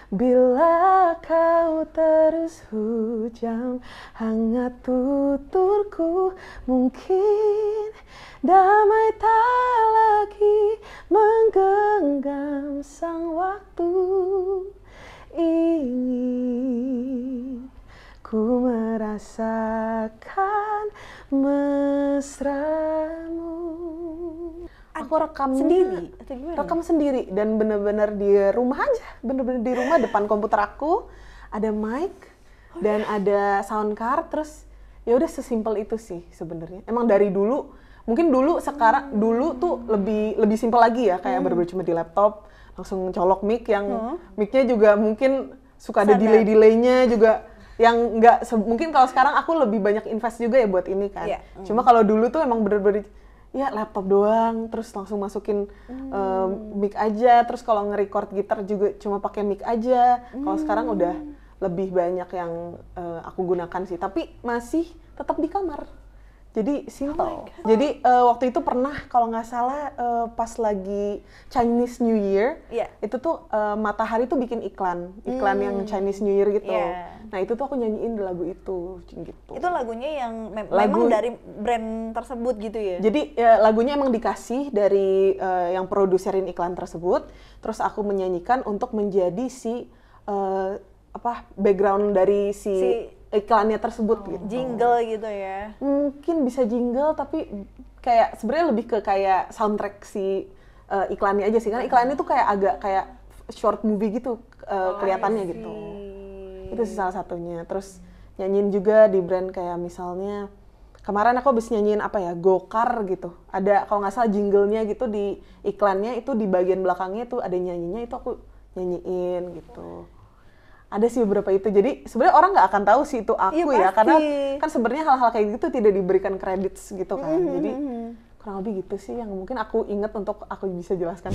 Bila kau terus hujam hangat tuturku, mungkin damai tak lagi menggenggam sang waktu. Ingin ku merasakan mesramu. Aku rekam sendiri atau gimana? Rekam sendiri dan bener-bener di rumah aja, bener-bener di rumah depan komputer aku ada mic dan ada sound card, terus ya udah sesimpel itu sih sebenarnya. Emang dari dulu, mungkin dulu sekarang dulu tuh lebih simpel lagi ya, kayak bener-bener cuma di laptop langsung colok mic yang mic-nya juga mungkin suka ada delay-delaynya juga yang nggak mungkin kalau sekarang aku lebih banyak invest juga ya buat ini kan. Cuma kalau dulu tuh emang bener-bener ya laptop doang, terus langsung masukin mic aja, terus kalau nge-record gitar juga cuma pakai mic aja. Kalau sekarang udah lebih banyak yang aku gunakan sih, tapi masih tetap di kamar. Jadi simple. Jadi waktu itu pernah kalau nggak salah pas lagi Chinese New Year, itu tuh Matahari tuh bikin iklan yang Chinese New Year gitu. Nah itu tuh aku nyanyiin lagu itu gitu. Itu lagunya yang memang dari brand tersebut gitu ya? Jadi lagunya emang dikasih dari yang produserin iklan tersebut, terus aku menyanyikan untuk menjadi si background dari si iklannya tersebut gitu. Jingle gitu ya? Mungkin bisa jingle, tapi kayak sebenarnya lebih ke kayak soundtrack si iklannya aja sih, karena iklannya tuh kayak agak kayak short movie gitu kelihatannya gitu. Itu sih salah satunya. Terus nyanyiin juga di brand kayak misalnya kemarin aku habis nyanyiin Gokar gitu. Ada kalau nggak salah jinglenya gitu di iklannya, itu di bagian belakangnya tuh ada nyanyinya, itu aku nyanyiin gitu. Ada sih beberapa itu, jadi sebenarnya orang nggak akan tahu sih itu aku ya, karena kan sebenarnya hal-hal kayak gitu tidak diberikan kredit gitu kan. Jadi kurang lebih gitu sih yang mungkin aku inget untuk aku bisa jelaskan.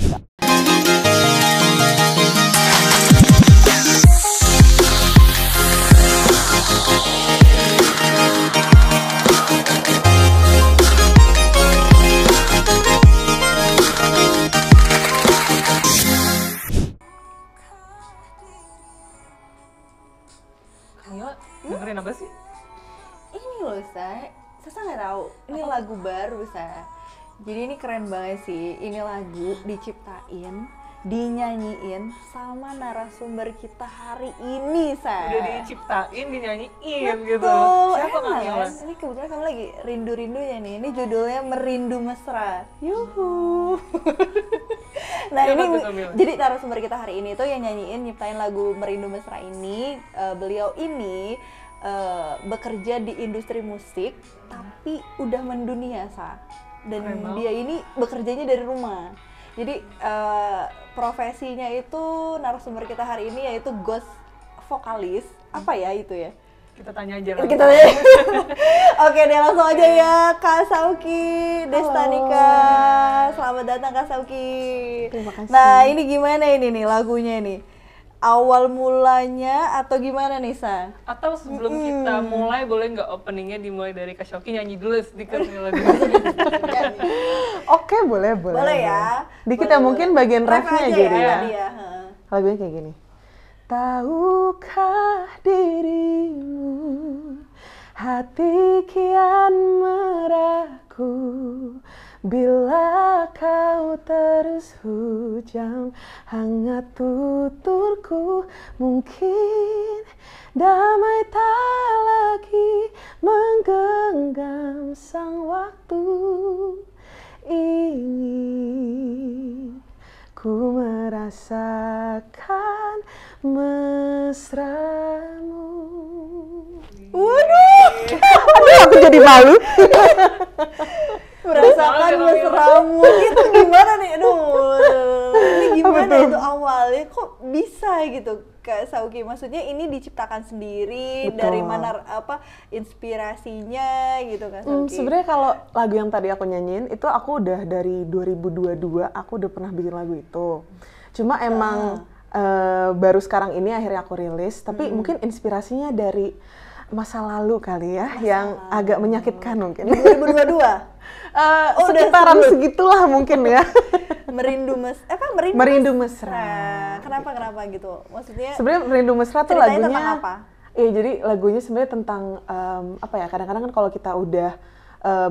Dengerin apa sih? Ini loh, Sasa nggak tahu. Ini lagu baru, Jadi ini keren banget sih. Ini lagu diciptain, dinyanyiin sama narasumber kita hari ini, Udah diciptain, dinyanyiin gitu. Siapa Kamila? Ini kebetulan kamu lagi rindu-rindunya nih. Ini judulnya Merindu Mesra. Yuhu. Nah ini jadi narasumber kita hari ini tuh yang nyanyiin, nyiptain lagu Merindu Mesra ini. Beliau ini bekerja di industri musik, tapi udah mendunia, dan dia ini bekerjanya dari rumah. Jadi profesinya itu narasumber kita hari ini yaitu ghost vokalis. Apa ya itu ya? Kita tanya aja. Kita tanya. Oke deh, langsung aja ya, Kak Sauki Destanika. Selamat datang Kak Sauki. Terima kasih. Nah ini gimana ini nih lagunya nih? Awal mulanya atau gimana nih, Sa? Atau sebelum kita mulai, boleh nggak openingnya dimulai dari Kak Shoki nyanyi dulu sedikit lagu. Oke, boleh. Boleh ya. Dikit ya, mungkin bagian refnya aja ya. Lagunya kayak gini. Tahukah dirimu, hati kian meragu, bila kau terus hujam hangat tuturku, mungkin damai tak lagi menggenggam sang waktu. Ingin ku merasakan mesramu. Waduh, aku jadi malu. Merasakan mesramu itu gimana nih? Aduh, ini gimana itu awalnya? Kok bisa gitu, Kak Sauki? Maksudnya ini diciptakan sendiri. Betul. Dari mana inspirasinya gitu, Kak Sauki? Sebenarnya kalau lagu yang tadi aku nyanyiin itu aku udah dari 2022 aku udah pernah bikin lagu itu. Cuma emang baru sekarang ini akhirnya aku rilis. Tapi mungkin inspirasinya dari masa lalu kali ya, yang agak menyakitkan mungkin. 2022? Sekitaran segitulah mungkin ya. Merindu Mesra. Kenapa gitu? Maksudnya sebenarnya Merindu Mesra tuh ceritanya lagunya tentang apa? Jadi lagunya sebenarnya tentang apa ya? Kadang-kadang kan kalau kita udah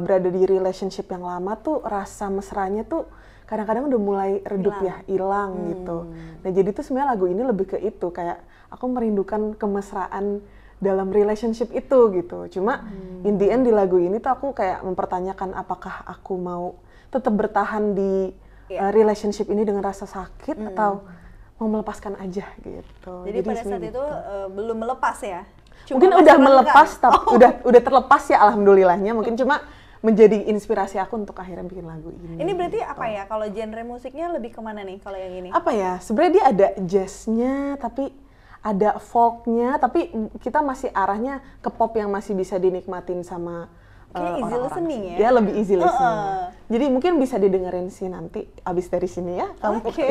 berada di relationship yang lama tuh rasa mesranya tuh kadang-kadang udah mulai redup hilang gitu. Nah jadi tuh sebenarnya lagu ini lebih ke itu, kayak aku merindukan kemesraan dalam relationship itu gitu. Cuma in the end di lagu ini tuh aku kayak mempertanyakan apakah aku mau tetap bertahan di relationship ini dengan rasa sakit atau mau melepaskan aja gitu. Jadi pada saat itu belum melepas ya? Mungkin udah melepas, tapi udah terlepas ya alhamdulillahnya. Mungkin cuma menjadi inspirasi aku untuk akhirnya bikin lagu ini. Ini berarti gitu. apa ya? Kalau genre musiknya lebih kemana nih kalau yang ini? Apa ya? Sebenarnya dia ada jazznya, tapi ada folknya, tapi kita masih arahnya ke pop yang masih bisa dinikmatin sama kayak easy listening ya? Ya lebih easy listening. Jadi mungkin bisa didengerin sih nanti abis dari sini ya. Oke.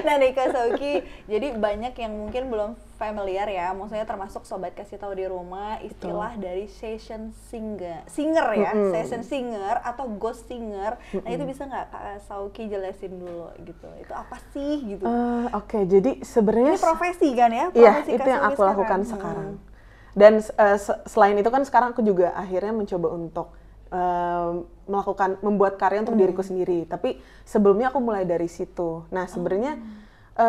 Nah nih Kak Sauky, jadi banyak yang mungkin belum familiar ya, maksudnya termasuk sobat kasih tahu di rumah istilah dari session singer ya, session singer atau ghost singer. Nah itu bisa nggak Kak Sauky jelasin dulu gitu? Itu apa sih gitu? Oke, jadi sebenarnya ini profesi kan ya? Iya, itu yang aku lakukan sekarang. Dan selain itu kan sekarang aku juga akhirnya mencoba untuk membuat karya untuk diriku sendiri. Tapi sebelumnya aku mulai dari situ. Nah sebenarnya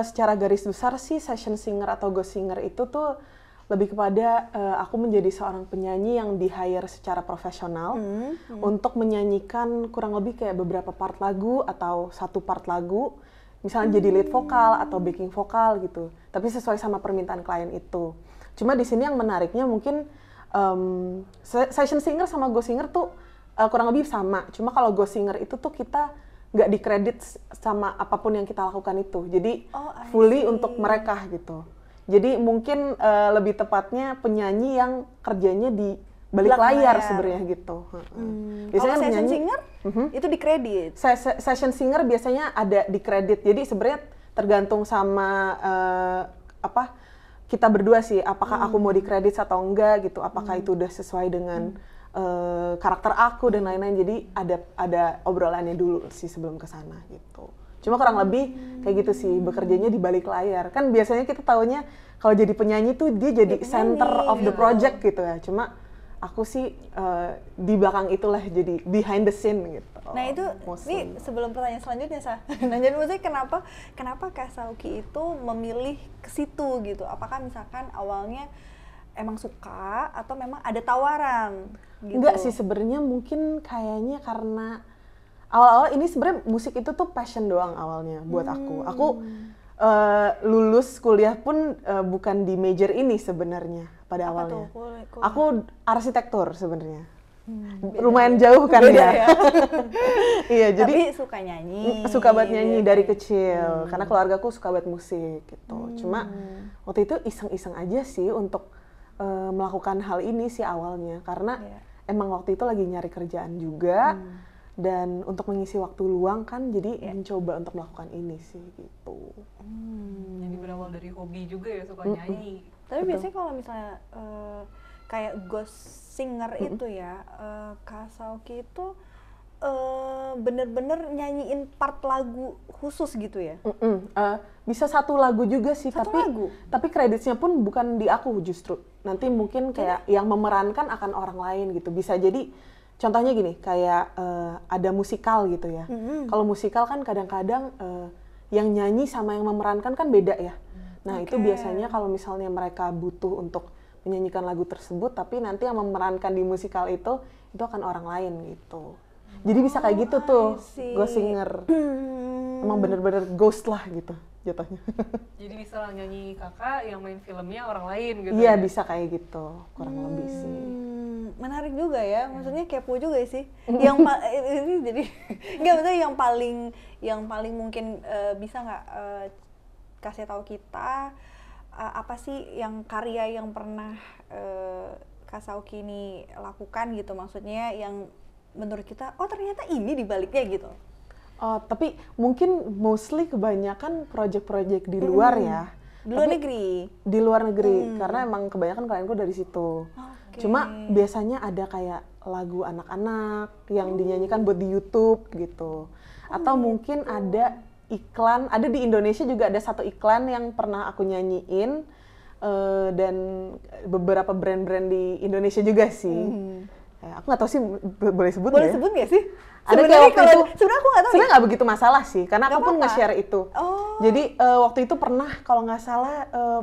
secara garis besar sih session singer atau ghost singer itu tuh lebih kepada aku menjadi seorang penyanyi yang di-hire secara profesional untuk menyanyikan kurang lebih kayak beberapa part lagu atau satu part lagu. Misalnya jadi lead vokal atau backing vokal gitu. Tapi sesuai sama permintaan klien itu. Cuma di sini yang menariknya mungkin session singer sama ghost singer tuh kurang lebih sama. Cuma kalau ghost singer itu tuh kita nggak dikredit sama apapun yang kita lakukan itu. Jadi fully untuk mereka gitu. Jadi mungkin lebih tepatnya penyanyi yang kerjanya di balik layar sebenarnya gitu. Biasanya kalau session singer itu dikredit. Session singer biasanya ada dikredit. Jadi sebenarnya tergantung sama kita berdua sih, apakah aku mau dikredit atau enggak gitu, apakah itu udah sesuai dengan karakter aku dan lain-lain. Jadi ada obrolannya dulu sih sebelum ke sana gitu. Cuma kurang lebih kayak gitu sih, bekerjanya di balik layar. Kan biasanya kita taunya kalau jadi penyanyi tuh dia jadi center of the project gitu ya. Cuma aku sih di belakang itulah, jadi behind the scene gitu. Nah itu, ini sebelum pertanyaan selanjutnya nanya maksudnya kenapa Kak Sauky itu memilih ke situ gitu? Apakah misalkan awalnya emang suka atau memang ada tawaran? Gitu? Enggak sih sebenarnya, mungkin kayaknya karena awal-awal ini sebenarnya musik itu tuh passion doang awalnya buat aku. Aku lulus kuliah pun bukan di major ini sebenarnya pada awalnya. Aku arsitektur sebenarnya. Lumayan jauh kan ya. Iya, jadi tapi suka nyanyi. Suka banget nyanyi dari kecil karena keluargaku suka banget musik gitu. Cuma waktu itu iseng-iseng aja sih untuk melakukan hal ini sih awalnya, karena emang waktu itu lagi nyari kerjaan juga. Dan untuk mengisi waktu luang kan, jadi mencoba untuk melakukan ini sih gitu. Jadi berawal dari hobi juga ya, suka nyanyi. Tapi biasanya kalau misalnya kayak ghost singer itu ya, Kak Sauky itu bener-bener nyanyiin part lagu khusus gitu ya? Bisa satu lagu juga sih, lagu? tapi kreditnya pun bukan di aku justru. Nanti mungkin kayak yang memerankan akan orang lain gitu. Bisa jadi contohnya gini, kayak ada musikal gitu ya. Kalau musikal kan kadang-kadang yang nyanyi sama yang memerankan kan beda ya. Nah itu biasanya kalau misalnya mereka butuh untuk menyanyikan lagu tersebut, tapi nanti yang memerankan di musikal itu akan orang lain gitu. Jadi bisa kayak gitu tuh, ghost singer. Emang bener-bener ghost lah gitu jatuhnya. Jadi bisa nyanyi kakak, yang main filmnya orang lain gitu. Iya, bisa kayak gitu, kurang lebih sih. Menarik juga ya, maksudnya kepo juga sih. Yang ini jadi nggak, maksudnya yang paling mungkin bisa nggak kasih tahu kita apa sih yang karya yang pernah Kak Sauky ini lakukan gitu, maksudnya yang menurut kita ternyata ini dibaliknya gitu. Tapi mungkin mostly kebanyakan project-project di luar ya. Di luar negeri? Di luar negeri, karena emang kebanyakan klienku dari situ. Cuma biasanya ada kayak lagu anak-anak yang dinyanyikan buat di YouTube gitu. Atau mungkin ada iklan, ada di Indonesia juga ada satu iklan yang pernah aku nyanyiin, dan beberapa brand-brand di Indonesia juga sih. Aku nggak tahu sih boleh sebut Boleh ya? sebut nggak sih? Ada kayak Sebenarnya waktu itu, sebenarnya aku nggak tahu. sebenarnya nggak begitu masalah sih, karena Nggak aku pun apa-apa. nge-share itu. Oh. Jadi waktu itu pernah kalau nggak salah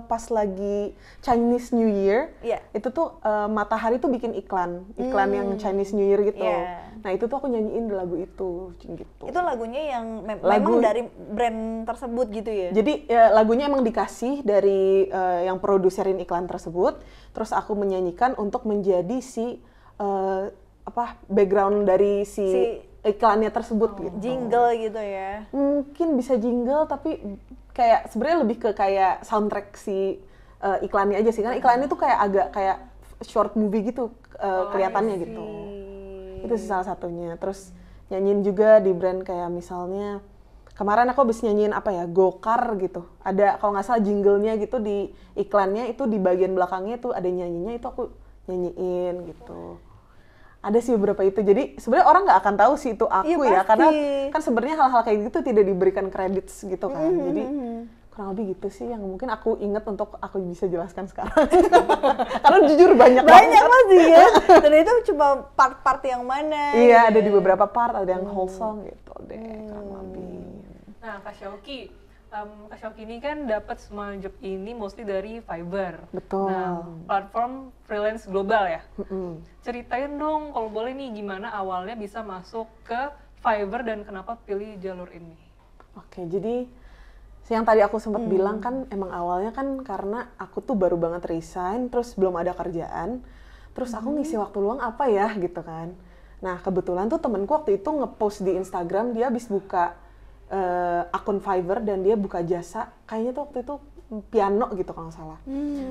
pas lagi Chinese New Year, Iya. itu tuh Matahari tuh bikin iklan yang Chinese New Year gitu. Iya. Nah itu tuh aku nyanyiin di lagu itu, gitu. Itu lagunya yang Lagu- memang dari brand tersebut gitu ya? Jadi lagunya emang dikasih dari yang produserin iklan tersebut, terus aku menyanyikan untuk menjadi si background dari si iklannya tersebut gitu. Jingle gitu ya? Mungkin bisa jingle, tapi kayak sebenarnya lebih ke kayak soundtrack si iklannya aja sih, karena iklannya tuh kayak agak kayak short movie gitu kelihatannya gitu. Itu sih salah satunya. Terus nyanyiin juga di brand kayak misalnya kemarin aku habis nyanyiin Gokar gitu. Ada kalau nggak salah jinglenya gitu di iklannya, itu di bagian belakangnya tuh ada nyanyinya, itu aku nyanyiin gitu. Ada sih beberapa itu. Jadi sebenarnya orang nggak akan tahu sih itu aku Iya, ya, karena pasti. kan sebenarnya hal-hal kayak gitu tidak diberikan kredit gitu kan. Jadi kurang lebih gitu sih yang mungkin aku inget untuk aku bisa jelaskan sekarang. Karena jujur banyak Banyak banget. pasti ya. Dan itu cuma part-part yang mana? Iya, gitu ada di ya? beberapa part, ada yang whole song gitu deh, kurang lebih. Nah, Kak Syauky ini kan dapat semua job ini mostly dari Fiverr. Betul. Nah, platform freelance global ya. Ceritain dong kalau boleh nih gimana awalnya bisa masuk ke Fiverr dan kenapa pilih jalur ini. Oke, jadi yang tadi aku sempat bilang kan emang awalnya kan karena aku tuh baru banget resign, terus belum ada kerjaan, terus aku ngisi waktu luang apa ya gitu kan. Nah kebetulan tuh temenku waktu itu ngepost di Instagram, dia habis buka akun Fiverr dan dia buka jasa, kayaknya tuh waktu itu piano gitu kalau nggak salah.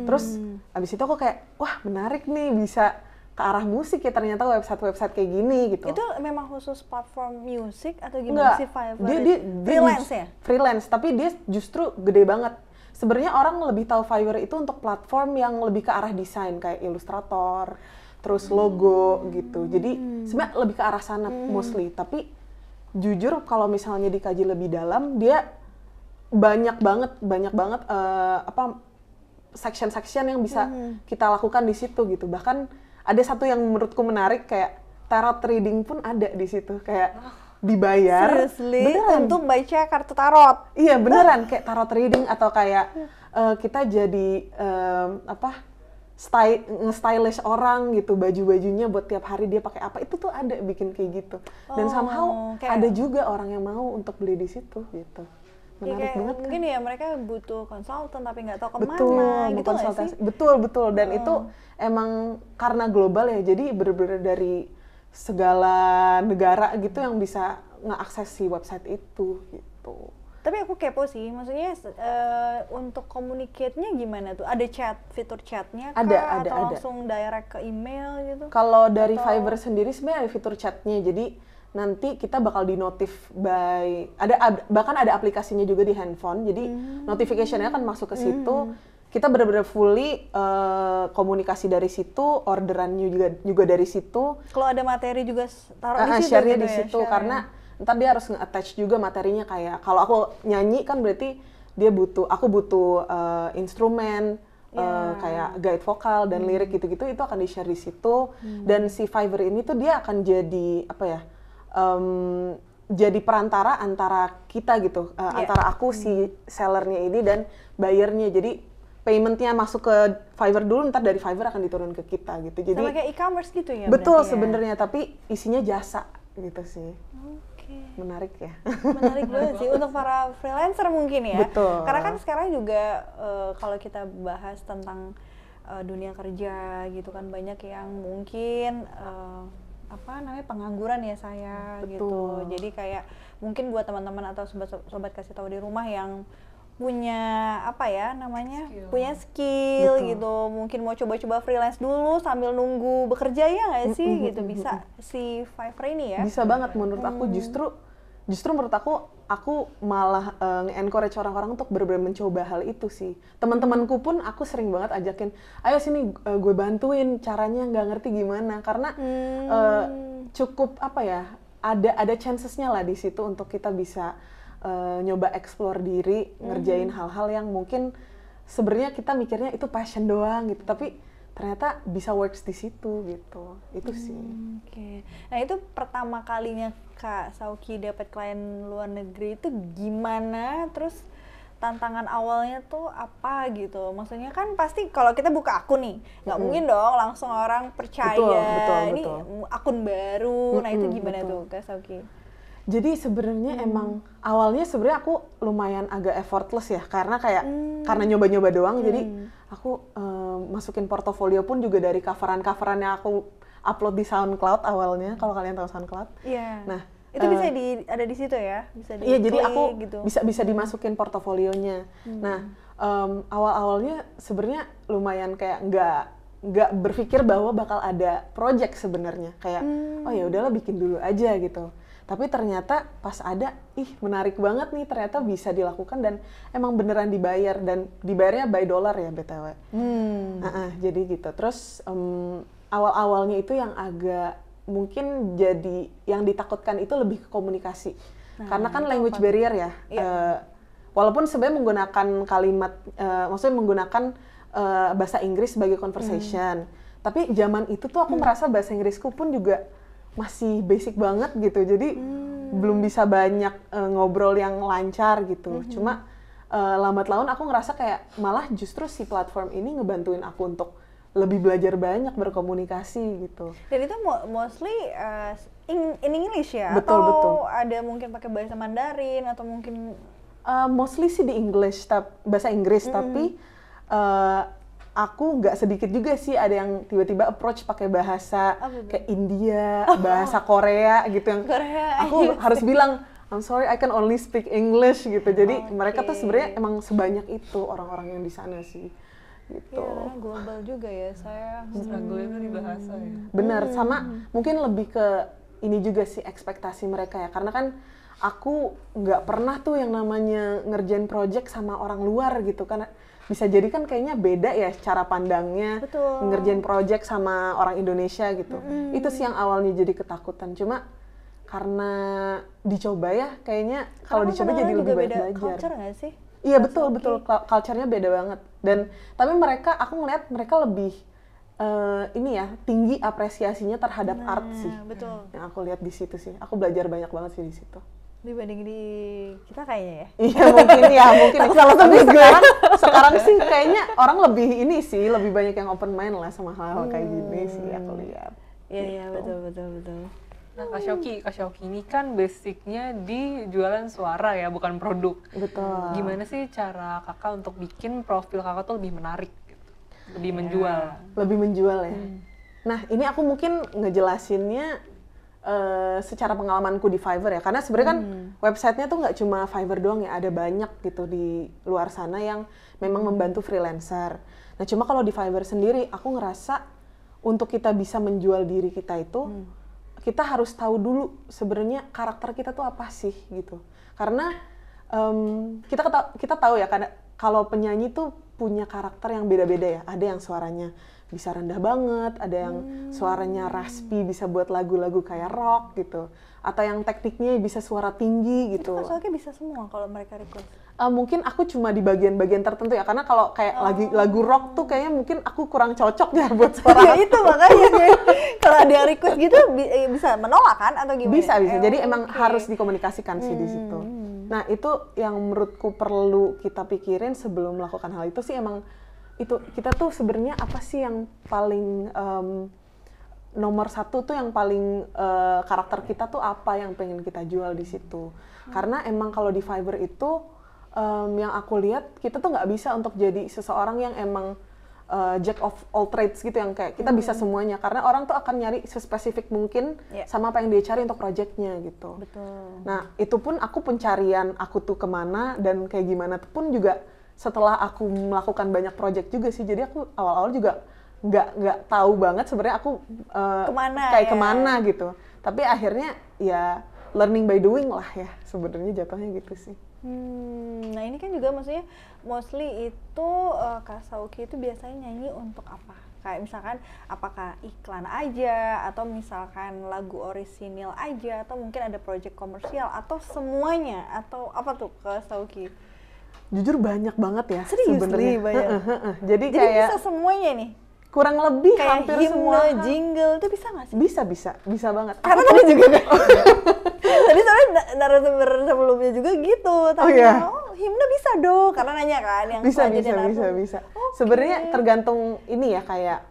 Terus abis itu aku kayak, wah menarik nih bisa ke arah musik ya ternyata website-website kayak gini gitu. Itu memang khusus platform musik atau Enggak, gimana sih Fiverr? dia Freelance ya? Freelance, tapi dia justru gede banget. Sebenarnya orang lebih tahu Fiverr itu untuk platform yang lebih ke arah desain kayak Illustrator, terus logo gitu. Jadi sebenarnya lebih ke arah sana mostly. Tapi jujur kalau misalnya dikaji lebih dalam, dia banyak banget section-section yang bisa kita lakukan di situ gitu. Bahkan ada satu yang menurutku menarik, kayak tarot reading pun ada di situ, kayak dibayar. Seriously? Beneran. Untuk baca kartu tarot? Iya beneran, kayak tarot reading atau kayak kita jadi nge-stylish orang gitu, baju-bajunya buat tiap hari dia pakai apa, itu tuh ada bikin kayak gitu. Dan somehow kayak- ada juga orang yang mau untuk beli di situ gitu. Ya, Menarik kayak banget kan? mungkin ya mereka butuh konsultan tapi nggak tahu kemana Betul, gitu nggak konsultasi. sih? Betul. Dan itu emang karena global ya, jadi bener-bener dari segala negara gitu yang bisa ngeakses si website itu gitu. Tapi aku kepo sih, maksudnya untuk communicate-nya gimana tuh? Ada fitur chatnya kah? Ada. Atau langsung direct ke email gitu? Kalau dari Fiverr sendiri sebenarnya ada fitur chatnya, jadi nanti kita bakal di-notif bahkan ada aplikasinya juga di handphone, jadi notification-nya akan masuk ke situ. Kita benar-benar fully komunikasi dari situ, orderannya juga dari situ. Kalau ada materi juga taruh di situ Share-nya gitu di ya, situ share-nya. karena ntar dia harus nge-attach juga materinya, kayak kalau aku nyanyi kan berarti aku butuh instrumen, kayak guide vokal dan lirik gitu-gitu, itu akan di-share di situ. Dan si Fiverr ini tuh dia akan jadi jadi perantara antara kita gitu, antara aku si sellernya ini dan buyernya. Jadi paymentnya masuk ke Fiverr dulu, ntar dari Fiverr akan diturun ke kita gitu. Jadi sama kayak e-commerce gitu ya? betul berarti ya? sebenarnya, tapi isinya jasa gitu sih. Oke. Menarik ya. Menarik banget sih untuk para freelancer mungkin ya. Betul. Karena kan sekarang juga kalau kita bahas tentang dunia kerja gitu kan, banyak yang mungkin pengangguran ya saya. Betul. Gitu. Jadi kayak mungkin buat teman-teman atau sobat kasih tahu di rumah yang punya punya skill Betul. gitu, mungkin mau coba-coba freelance dulu sambil nunggu bekerja ya nggak sih gitu, bisa si Fiverr ini ya. Bisa banget menurut aku, justru justru menurut aku malah nge-encourage orang-orang untuk benar-benar mencoba hal itu sih. Teman-temanku pun aku sering banget ajakin, ayo sini gue bantuin caranya, nggak ngerti gimana, karena cukup apa ya, ada chancesnya lah di situ untuk kita bisa nyoba explore diri, ngerjain hal-hal yang mungkin sebenarnya kita mikirnya itu passion doang gitu, tapi ternyata bisa works di situ gitu. Itu sih. Oke. Nah, itu pertama kalinya Kak Sauki dapat klien luar negeri itu gimana? Terus tantangan awalnya tuh apa gitu? Maksudnya kan pasti kalau kita buka akun nih, nggak mungkin dong langsung orang percaya. Ini akun baru. Nah, itu gimana tuh Kak Sauki? Jadi sebenarnya emang awalnya sebenarnya aku lumayan agak effortless ya, karena karena nyoba-nyoba doang. Jadi aku masukin portofolio pun juga dari coveran yang aku upload di SoundCloud awalnya, kalau kalian tahu SoundCloud. Iya. Nah, itu bisa ada di situ ya? Bisa iya, jadi aku gitu. bisa dimasukin portofolionya. Nah, awal-awalnya sebenarnya lumayan kayak nggak berpikir bahwa bakal ada project sebenarnya. Kayak oh ya udahlah bikin dulu aja gitu. Tapi ternyata pas ada, menarik banget nih, ternyata bisa dilakukan dan emang beneran dibayar, dan dibayarnya by dollar ya BTW. Jadi gitu. Terus awal-awalnya itu yang agak mungkin jadi yang ditakutkan itu lebih ke komunikasi. Karena kan language barrier ya. Walaupun sebenarnya menggunakan kalimat, maksudnya menggunakan bahasa Inggris sebagai conversation. Tapi zaman itu tuh aku merasa bahasa Inggrisku pun juga masih basic banget gitu, jadi belum bisa banyak ngobrol yang lancar gitu. Cuma lambat laun aku ngerasa kayak malah justru si platform ini ngebantuin aku untuk lebih belajar banyak berkomunikasi gitu. Dan itu mostly in English ya? Betul. Atau ada mungkin pakai bahasa Mandarin atau mungkin mostly sih di English, bahasa Inggris, tapi aku nggak sedikit juga sih ada yang tiba-tiba approach pakai bahasa kayak India, bahasa Korea gitu, yang aku harus bilang I'm sorry I can only speak English gitu. Jadi mereka tuh sebenarnya emang sebanyak itu orang-orang yang di sana sih gitu. Iya, global juga ya saya. Struggle itu di bahasa ya. Bener, sama mungkin lebih ke ini juga sih ekspektasi mereka ya, karena kan aku nggak pernah tuh yang namanya ngerjain project sama orang luar gitu kan. Bisa jadi kan kayaknya beda ya cara pandangnya. Betul. Ngerjain project sama orang Indonesia gitu. Itu sih yang awalnya jadi ketakutan. Cuma karena dicoba ya, kayaknya kalau dicoba jadi lebih banyak belajar. Culture nggak sih? Iya betul. Culture-nya beda banget. Dan tapi aku ngeliat mereka lebih tinggi apresiasinya terhadap art sih. Betul. Yang aku lihat di situ sih. Aku belajar banyak banget sih di situ. Dibanding di kita kayaknya ya. Iya mungkin. Tapi sekarang sih kayaknya orang lebih banyak yang open mind lah sama hal-hal kayak gini sih aku lihat. Iya betul. Nah, Kak Syauki ini kan basicnya di jualan suara ya, bukan produk. Betul. Gimana sih cara kakak untuk bikin profil kakak tuh lebih menarik gitu? Lebih menjual. Lebih menjual ya. Nah, ini aku mungkin ngejelasinnya secara pengalamanku di Fiverr ya, karena sebenarnya kan websitenya tuh nggak cuma Fiverr doang ya, ada banyak gitu di luar sana yang memang membantu freelancer. Nah cuma kalau di Fiverr sendiri aku ngerasa untuk kita bisa menjual diri kita itu kita harus tahu dulu sebenarnya karakter kita tuh apa sih gitu, karena kita tahu ya, karena kalau penyanyi tuh punya karakter yang beda-beda ya, ada yang suaranya bisa rendah banget, ada yang suaranya raspy bisa buat lagu-lagu kayak rock gitu, atau yang tekniknya bisa suara tinggi gitu. Itu soalnya bisa semua kalau mereka request. Mungkin aku cuma di bagian-bagian tertentu ya, karena kalau kayak lagu rock tuh kayaknya mungkin aku kurang cocok ya buat suara. Ya itu makanya kalau ada request gitu bisa menolak kan atau gimana? Bisa. Jadi emang harus dikomunikasikan sih di situ. Nah itu yang menurutku perlu kita pikirin sebelum melakukan hal itu sih, emang itu kita tuh sebenarnya apa sih yang paling nomor satu tuh, yang paling karakter kita tuh apa yang pengen kita jual di situ. Karena emang kalau di Fiverr itu yang aku lihat kita tuh nggak bisa untuk jadi seseorang yang emang jack of all trades gitu, yang kayak kita bisa semuanya, karena orang tuh akan nyari sespesifik mungkin sama apa yang dia cari untuk projectnya gitu. Betul. Nah itu pun aku pencarian aku tuh kemana dan kayak gimana tuh pun juga setelah aku melakukan banyak project juga sih. Jadi aku awal-awal juga nggak tahu banget sebenarnya aku kemana gitu. Tapi akhirnya ya learning by doing lah ya sebenarnya jatuhnya gitu sih. Nah ini kan juga maksudnya mostly itu Kak Sauki itu biasanya nyanyi untuk apa? Kayak misalkan apakah iklan aja atau misalkan lagu orisinil aja atau mungkin ada project komersial atau semuanya atau apa tuh Kak Sauki? Jujur banyak banget ya sebenarnya. Jadi bisa kayak semuanya nih. Kurang lebih kayak hampir himne, semua jingle itu bisa nggak sih? Bisa banget. Karena tadi juga kan. Tadi soalnya narasumber sebelumnya juga gitu. Himne bisa dong, karena nanya kan yang bisa. Okay. Sebenarnya tergantung ini ya, kayak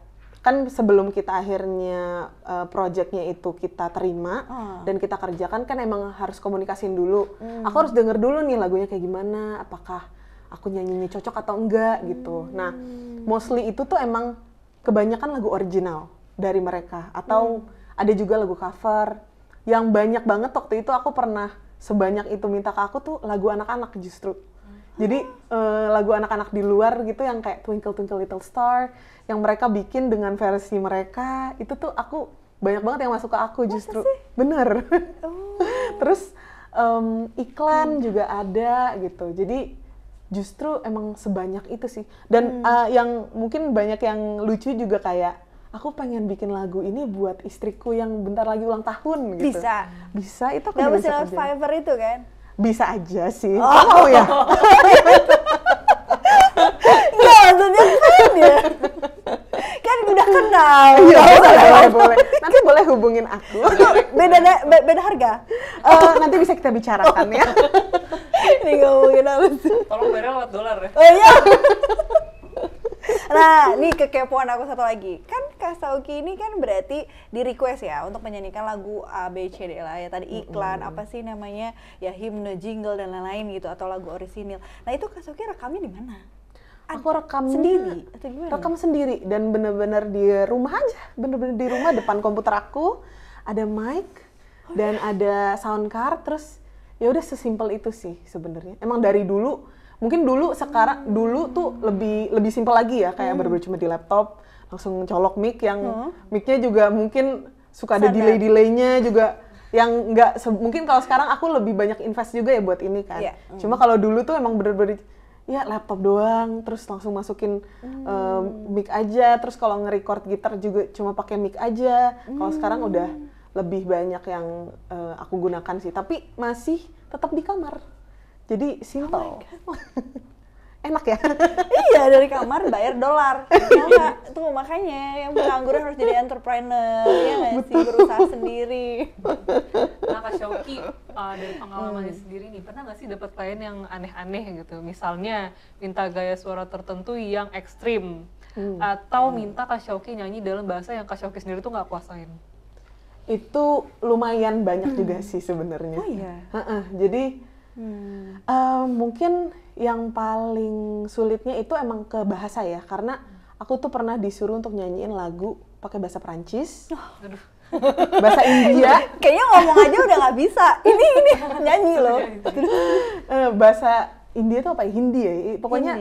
kan sebelum kita akhirnya projectnya itu kita terima dan kita kerjakan kan emang harus komunikasiin dulu. Aku harus denger dulu nih lagunya kayak gimana, apakah aku nyanyinya cocok atau enggak gitu. Nah, mostly itu tuh emang kebanyakan lagu original dari mereka atau ada juga lagu cover. Yang banyak banget waktu itu aku pernah sebanyak itu minta ke aku tuh lagu anak-anak justru. Jadi lagu anak-anak di luar gitu yang kayak Twinkle Twinkle Little Star yang mereka bikin dengan versi mereka, itu tuh aku banyak banget yang masuk ke aku justru. Bener. Terus iklan juga ada gitu. Jadi justru emang sebanyak itu sih. Dan yang mungkin banyak yang lucu juga kayak aku pengen bikin lagu ini buat istriku yang bentar lagi ulang tahun gitu. Bisa itu aku bisa lewat Fiverr itu kan? Bisa aja sih. Mau ya? Nggak, maksudnya kan ya. Kan udah kenal. Iya, boleh. Nanti boleh hubungin aku. Beda harga? Nanti bisa kita bicarakan ya. Ini ngomongin apa sih? Tolong bayar lewat dolar ya. Oh iya. Nah, nih kekepoan aku satu lagi. Kan Kak Sauki ini kan berarti di request ya untuk menyanyikan lagu A, B, C, D lah ya. Tadi iklan, apa sih namanya, ya himne, jingle, dan lain-lain gitu. Atau lagu orisinil. Nah itu Kak Sauki rekamnya di mana? Aku rekam sendiri atau gimana? Rekam sendiri dan bener-bener di rumah aja. Bener-bener di rumah depan komputer aku. Ada mic dan ada sound card. Terus ya udah sesimpel itu sih sebenarnya. Emang dari dulu mungkin sekarang dulu tuh lebih simpel lagi ya, kayak bener-bener cuma di laptop langsung colok mic yang mic-nya juga mungkin suka ada delay-delaynya juga yang nggak mungkin kalau sekarang aku lebih banyak invest juga ya buat ini kan. Cuma kalau dulu tuh emang bener-bener ya laptop doang, terus langsung masukin mic aja, terus kalau nge-record gitar juga cuma pakai mic aja. Kalau sekarang udah lebih banyak yang aku gunakan sih, tapi masih tetap di kamar. Jadi simple. Enak ya? Iya, dari kamar bayar dolar. Nah, tuh makanya yang pengangguran harus jadi entrepreneur, ya nggak sih, berusaha sendiri. Nah Kak Shauki, dari pengalamannya sendiri nih, pernah nggak sih dapat klien yang aneh-aneh gitu? Misalnya minta gaya suara tertentu yang ekstrim, atau minta Kak Shauki nyanyi dalam bahasa yang Kak Shauki sendiri tuh nggak kuasain? Itu lumayan banyak juga sih sebenarnya. Oh iya? Jadi mungkin yang paling sulitnya itu emang ke bahasa ya, karena aku tuh pernah disuruh untuk nyanyiin lagu pakai bahasa Prancis, bahasa India. Kayaknya ngomong aja udah nggak bisa. Ini nyanyi loh. Bahasa India tuh apa ya? Hindi ya. Pokoknya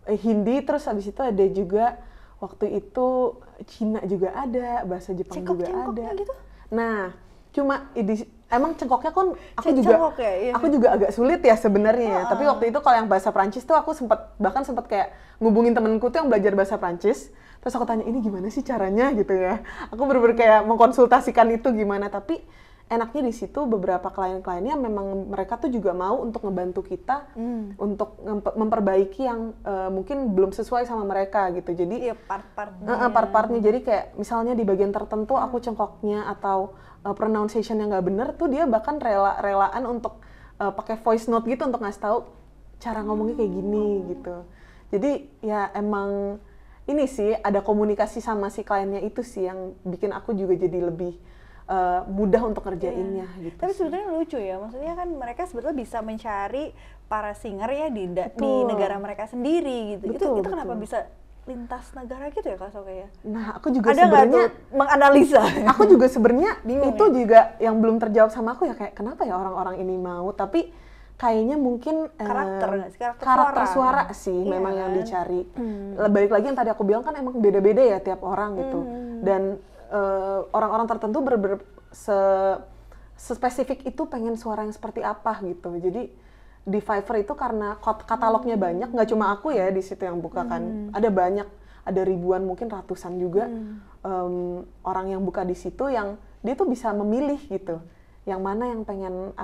Hindi. Terus habis itu ada juga waktu itu Cina juga ada, bahasa Jepang juga ada. Gitu? Nah, cuma emang cengkoknya kan aku juga agak sulit ya sebenarnya. Tapi waktu itu kalau yang bahasa Prancis tuh aku sempat kayak ngubungin temenku tuh yang belajar bahasa Prancis. Terus aku tanya, ini gimana sih caranya gitu ya. Aku bener-bener kayak mengkonsultasikan itu gimana. Tapi enaknya di situ beberapa klien-kliennya memang mereka tuh juga mau untuk ngebantu kita untuk memperbaiki yang mungkin belum sesuai sama mereka gitu. Jadi part-partnya. Jadi kayak misalnya di bagian tertentu aku cengkoknya atau pronunciation yang nggak bener tuh dia bahkan relaan untuk pakai voice note gitu untuk ngasih tahu cara ngomongnya kayak gini gitu. Jadi ya emang ini sih ada komunikasi sama si kliennya itu sih yang bikin aku juga jadi lebih mudah untuk ngerjainnya gitu. Tapi sebenarnya lucu ya, maksudnya kan mereka sebetulnya bisa mencari para singer ya di negara mereka sendiri gitu. Itu kenapa bisa lintas negara gitu ya Kak Sauki ya? Nah, aku juga sebenarnya menganalisa. Aku juga sebenarnya itu juga yang belum terjawab sama aku ya, kayak kenapa ya orang-orang ini mau, tapi kayaknya mungkin karakter suara sih memang yang dicari. Balik lagi yang tadi aku bilang kan emang beda-beda ya tiap orang gitu. Dan orang-orang tertentu spesifik itu pengen suara yang seperti apa gitu. Jadi di Fiverr itu karena katalognya banyak, nggak cuma aku ya di situ yang buka kan, ada banyak, ada ribuan mungkin ratusan juga orang yang buka di situ yang dia tuh bisa memilih gitu, yang mana yang pengen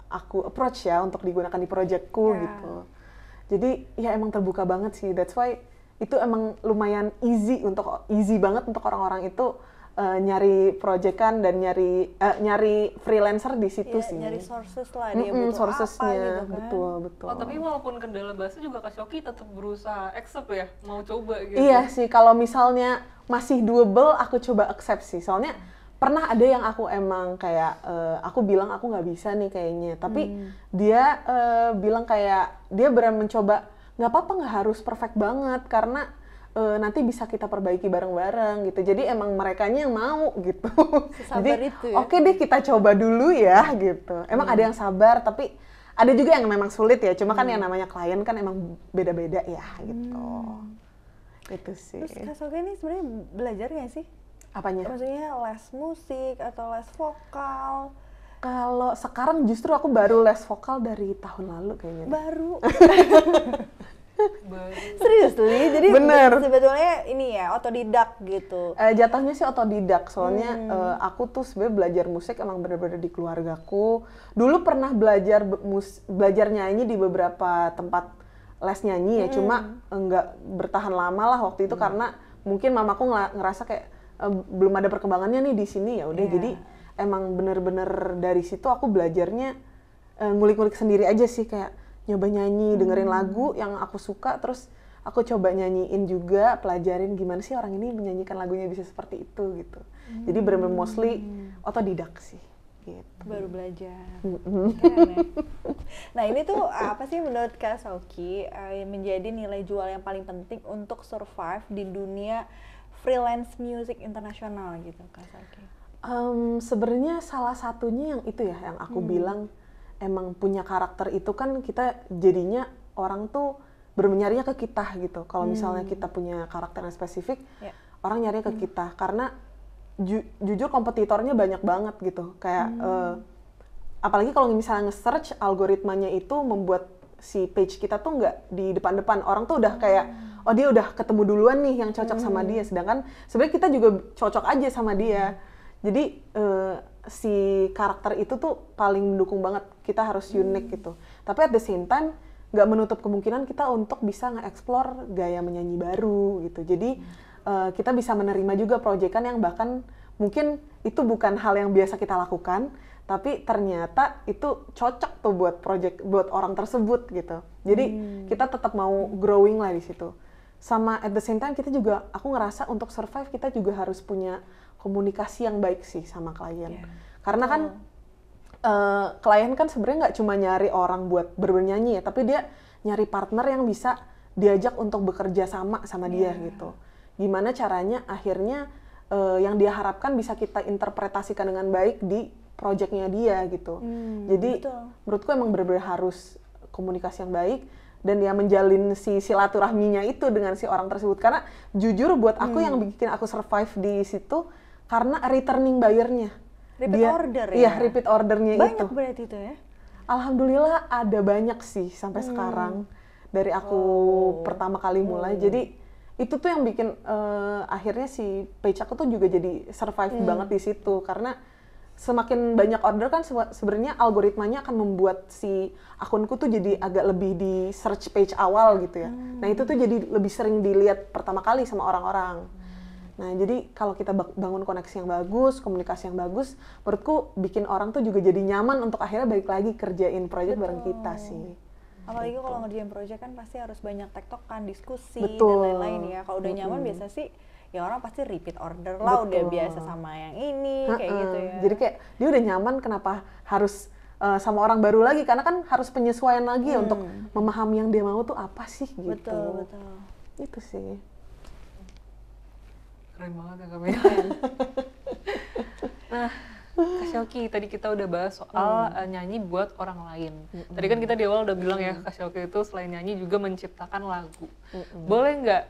aku approach ya untuk digunakan di projectku gitu. Jadi ya emang terbuka banget sih, that's why itu emang lumayan easy banget untuk orang-orang itu nyari proyekan dan nyari freelancer di situ sih. Nyari sources lah, dia butuh sourcesnya, apa gitu kan. Betul. Oh, tapi walaupun kendala bahasa juga Kak Shoki tetap berusaha accept ya, mau coba gitu. Iya sih, kalau misalnya masih doable aku coba accept sih. Soalnya pernah ada yang aku emang kayak aku bilang aku nggak bisa nih kayaknya, tapi dia bilang kayak dia berani mencoba, nggak apa-apa, nggak harus perfect banget karena nanti bisa kita perbaiki bareng-bareng gitu. Jadi emang merekanya yang mau gitu. Jadi itu ya? oke deh kita coba dulu ya gitu. Emang ada yang sabar, tapi ada juga yang memang sulit ya. Cuma kan yang namanya klien kan emang beda-beda ya gitu. Itu sih. Terus Kak Shoki ini sebenarnya belajar nggak sih? Apanya? Maksudnya les musik atau les vokal? Kalau sekarang justru aku baru les vokal dari tahun lalu kayaknya. Baru. Serius tuh, jadi Bener. sebetulnya ini ya otodidak gitu. Jatuhnya sih otodidak, soalnya aku tuh sebenarnya belajar musik emang bener-bener di keluargaku. Dulu pernah belajar nyanyi di beberapa tempat les nyanyi ya, cuma enggak bertahan lama lah waktu itu karena mungkin mamaku ngerasa kayak belum ada perkembangannya nih di sini, ya udah. Jadi emang bener-bener dari situ aku belajarnya ngulik-ngulik sendiri aja sih, kayak nyoba nyanyi, dengerin lagu yang aku suka, terus aku coba nyanyiin juga, pelajarin gimana sih orang ini menyanyikan lagunya bisa seperti itu gitu. Jadi bener-bener mostly otodidak sih. Gitu. Baru belajar. Keren ya. Nah ini tuh apa sih menurut Kak Shoki yang menjadi nilai jual yang paling penting untuk survive di dunia freelance music internasional gitu Kak Shoki? Sebenarnya salah satunya yang itu ya, yang aku bilang emang punya karakter itu kan kita jadinya orang tuh nyarinya ke kita gitu. Kalau misalnya kita punya karakter yang spesifik, orang nyarinya ke kita karena jujur kompetitornya banyak banget gitu. Kayak apalagi kalau misalnya nge-search, algoritmanya itu membuat si page kita tuh nggak di depan-depan. Orang tuh udah kayak oh dia udah ketemu duluan nih yang cocok sama dia, sedangkan sebenarnya kita juga cocok aja sama dia. Jadi si karakter itu tuh paling mendukung banget, kita harus unik gitu. Tapi at the same time nggak menutup kemungkinan kita untuk bisa nge-explore gaya menyanyi baru gitu. Jadi kita bisa menerima juga proyekan yang bahkan mungkin itu bukan hal yang biasa kita lakukan, tapi ternyata itu cocok tuh buat orang tersebut gitu. Jadi kita tetap mau growing lah di situ. Sama at the same time kita juga, aku ngerasa untuk survive kita juga harus punya komunikasi yang baik sih sama klien. Karena kan klien kan sebenarnya nggak cuma nyari orang buat bernyanyi ya, tapi dia nyari partner yang bisa diajak untuk bekerja sama dia gitu. Gimana caranya akhirnya yang dia harapkan bisa kita interpretasikan dengan baik di projectnya dia gitu. Jadi menurutku emang benar-benar harus komunikasi yang baik dan ya menjalin si silaturahminya itu dengan si orang tersebut. Karena jujur buat aku yang bikin aku survive di situ karena returning buyer-nya. Repeat order ya? Iya, repeat ordernya itu. Banyak berarti itu ya? Alhamdulillah ada banyak sih sampai sekarang dari aku pertama kali mulai. Jadi itu tuh yang bikin akhirnya si page aku tuh juga jadi survive banget di situ. Karena semakin banyak order kan sebenarnya algoritmanya akan membuat si akunku tuh jadi agak lebih di search page awal gitu ya. Nah itu tuh jadi lebih sering dilihat pertama kali sama orang-orang. Nah, jadi kalau kita bangun koneksi yang bagus, komunikasi yang bagus, menurutku bikin orang tuh juga jadi nyaman untuk akhirnya balik lagi kerjain proyek bareng kita sih. Apalagi kalau ngerjain proyek kan pasti harus banyak tektokan, diskusi, Betul. dan lain-lain ya. Kalau udah nyaman biasa sih, ya orang pasti repeat order lah, udah biasa sama yang ini, kayak gitu ya. Jadi kayak dia udah nyaman, kenapa harus sama orang baru lagi? Karena kan harus penyesuaian lagi ya untuk memahami yang dia mau tuh apa sih gitu. Betul. Itu sih. Keren banget ya Kak Mia. Nah, Kak Shoki, tadi kita udah bahas soal nyanyi buat orang lain. Tadi kan kita di awal udah bilang ya, Kak Shoki itu selain nyanyi juga menciptakan lagu. Boleh nggak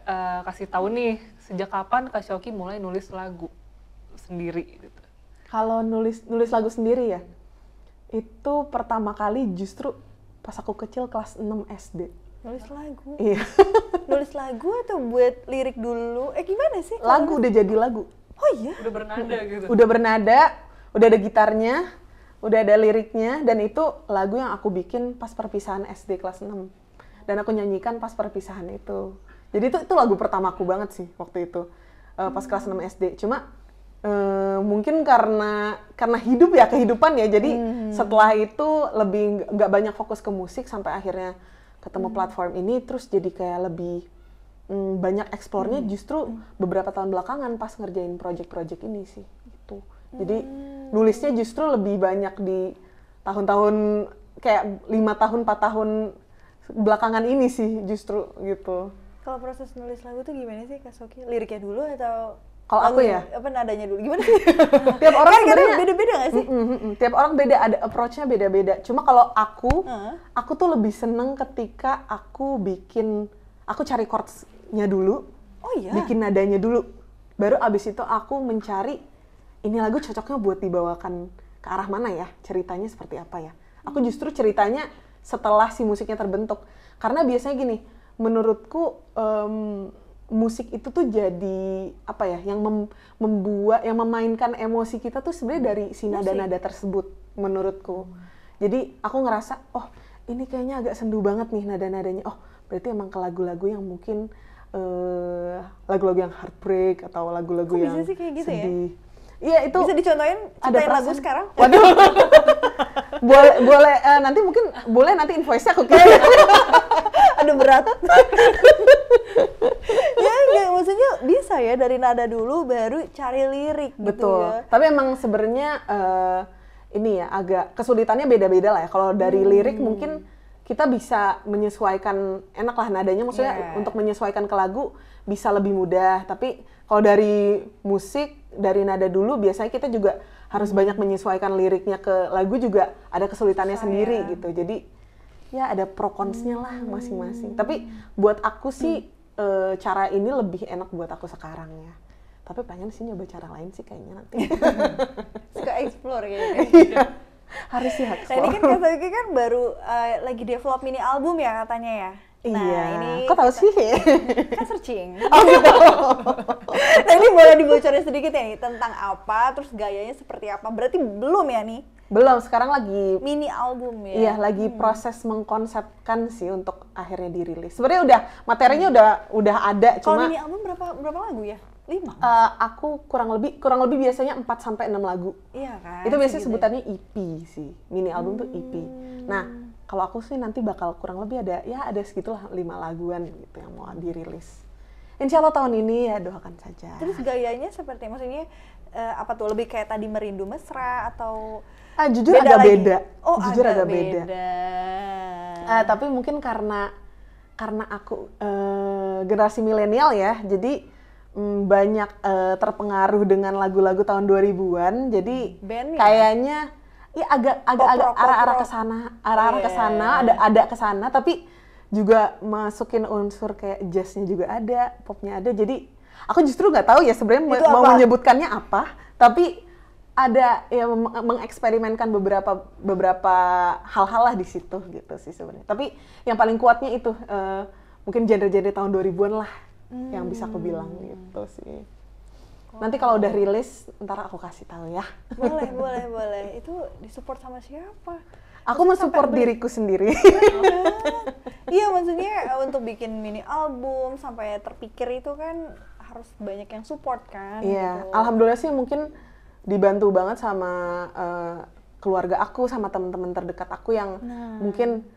kasih tahu nih, sejak kapan Kak Shoki mulai nulis lagu sendiri gitu? Kalau nulis lagu sendiri ya, Itu pertama kali justru pas aku kecil kelas 6 SD. Nulis lagu? Iya. Nulis lagu atau buat lirik dulu? Gimana sih? Lagu, udah jadi lagu. Oh iya? Udah bernada gitu. Udah bernada, udah ada gitarnya, udah ada liriknya, dan itu lagu yang aku bikin pas perpisahan SD kelas 6. Dan aku nyanyikan pas perpisahan itu. Jadi itu lagu pertamaku banget sih waktu itu. Pas kelas 6 SD. Cuma mungkin karena hidup ya, kehidupan ya. Jadi setelah itu lebih nggak banyak fokus ke musik sampai akhirnya ketemu platform ini, terus jadi kayak lebih banyak eksplornya justru beberapa tahun belakangan pas ngerjain project-project ini sih. Gitu. Jadi nulisnya justru lebih banyak di tahun-tahun kayak 5 tahun, 4 tahun belakangan ini sih justru gitu. Kalau proses nulis lagu tuh gimana sih Kak Shoki? Liriknya dulu atau kalau aku ya? Apa nadanya dulu? Gimana sih? Tiap orang sebenarnya beda-beda nggak sih? Tiap orang beda, ada approach-nya beda-beda. Cuma kalau aku tuh lebih seneng ketika aku cari chords-nya dulu, bikin nadanya dulu. Baru abis itu aku mencari, ini lagu cocoknya buat dibawakan ke arah mana ya? Ceritanya seperti apa ya? Aku justru ceritanya setelah si musiknya terbentuk. Karena biasanya gini, menurutku musik itu tuh jadi apa ya, yang yang memainkan emosi kita tuh sebenarnya dari si nada-nada tersebut menurutku. Jadi aku ngerasa, oh ini kayaknya agak sendu banget nih nada-nadanya. Oh berarti emang ke lagu-lagu yang mungkin lagu-lagu yang heartbreak atau lagu-lagu yang bisa sih kayak gitu sedih. Iya itu. Bisa dicontohin ciptain lagu sekarang? Waduh. boleh nanti mungkin boleh nanti invoice-nya aku kirim. Aduh berat. Ya enggak, maksudnya bisa ya dari nada dulu baru cari lirik. Betul. Gitu ya. Tapi emang sebenarnya ini ya agak kesulitannya beda-beda lah ya. Kalau dari lirik mungkin kita bisa menyesuaikan, enak lah nadanya, maksudnya untuk menyesuaikan ke lagu bisa lebih mudah. Tapi kalau dari musik, dari nada dulu biasanya kita juga harus banyak menyesuaikan liriknya ke lagu, juga ada kesulitannya sendiri gitu. Jadi ya ada pro cons-nya lah masing-masing. Tapi buat aku sih cara ini lebih enak buat aku sekarang ya. Tapi pengen sih nyoba cara lain sih kayaknya nanti. Suka explore kayaknya. Harus sih explore. Nah ini kan Kak Shoki kan baru lagi develop mini album ya katanya ya? Nah, iya, ini kok tahu sih? Kan searching. Oh gitu. Nah ini boleh dibocorin sedikit ya nih tentang apa, terus gayanya seperti apa? Berarti belum ya nih? Belum, sekarang lagi mini album ya? Iya, lagi proses mengkonsepkan sih untuk akhirnya dirilis. Sebenarnya udah materinya udah ada, Kalau cuma mini album berapa lagu ya? 5? aku kurang lebih biasanya 4 sampai 6 lagu. Iya kan? Itu biasanya sebutannya EP sih. Mini album tuh EP. Nah, kalau aku sih nanti bakal kurang lebih ada segitulah 5 laguan gitu yang mau dirilis. Insya Allah tahun ini ya, doakan saja. Terus gayanya seperti, maksudnya apa tuh, lebih kayak tadi Merindu Mesra atau jujur agak beda. Oh, jujur agak beda. Tapi tapi mungkin karena aku generasi milenial ya, jadi banyak terpengaruh dengan lagu-lagu tahun 2000-an. Jadi band kayaknya ya agak arah-arah ke sana, ada ke sana, tapi juga masukin unsur kayak jazznya juga ada, popnya ada. Jadi aku justru nggak tahu ya sebenarnya mau menyebutkannya apa, tapi ada ya mengeksperimenkan beberapa hal-hal lah di situ gitu sih sebenarnya. Tapi yang paling kuatnya itu mungkin genre-genre tahun 2000-an lah yang bisa aku bilang gitu sih. Nanti kalau udah rilis ntar aku kasih tahu ya. Boleh. Itu disupport sama siapa? Aku mensupport diriku sendiri. Iya, maksudnya untuk bikin mini album sampai terpikir itu kan harus banyak yang support kan. Iya, gitu. alhamdulillah sih mungkin dibantu banget sama keluarga aku, sama teman-teman terdekat aku yang mungkin